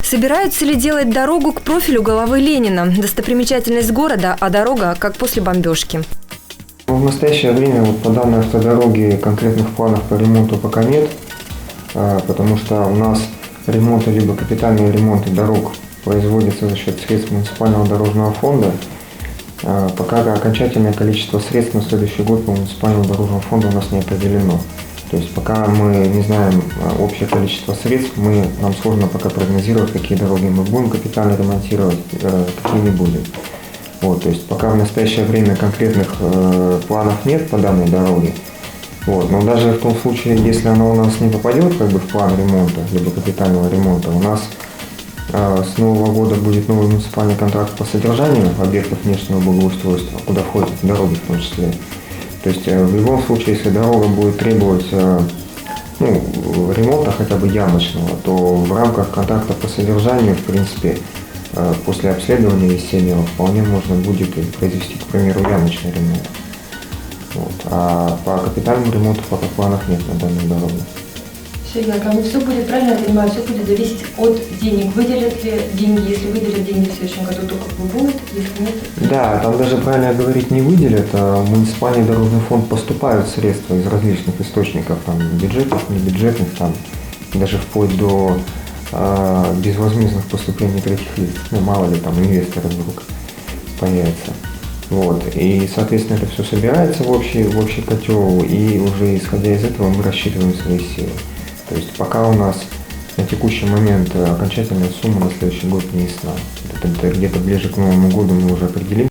Собираются ли делать дорогу к профилю головы Ленина? Достопримечательность города, а дорога как после бомбежки. В настоящее время по данной автодороге конкретных планов по ремонту пока нет, потому что у нас ремонты либо капитальные ремонты дорог производятся за счет средств муниципального дорожного фонда. Пока окончательное количество средств на следующий год по муниципальному дорожному фонду у нас не определено. То есть пока мы не знаем общее количество средств, нам сложно пока прогнозировать, какие дороги мы будем капитально ремонтировать, какие не будем. То есть пока в настоящее время конкретных планов нет по данной дороге. Но даже в том случае, если она у нас не попадет в план ремонта, либо капитального ремонта, у нас с нового года будет новый муниципальный контракт по содержанию объектов внешнего благоустройства, куда входят дороги в том числе. То есть в любом случае, если дорога будет требовать ремонта хотя бы ямочного, то в рамках контракта по содержанию, в принципе, после обследования весеннего вполне можно будет произвести, к примеру, ямочный ремонт. А по капитальному ремонту пока планов нет на данной дороге. Сергей, все будет, правильно я понимаю, все будет зависеть от денег. Выделят ли деньги? Если выделят деньги в следующем году, то как бы будет, если нет? Да, там даже правильно говорить не выделят, а в муниципальный дорожный фонд поступают средства из различных источников, бюджетных, небюджетных, даже вплоть до безвозмездных поступлений третьих лиц. Мало ли инвесторы вдруг появятся. И, соответственно, это все собирается в общий котел, и уже исходя из этого мы рассчитываем свои силы. То есть пока у нас на текущий момент окончательная сумма на следующий год не ясна. Это где-то ближе к Новому году мы уже определим.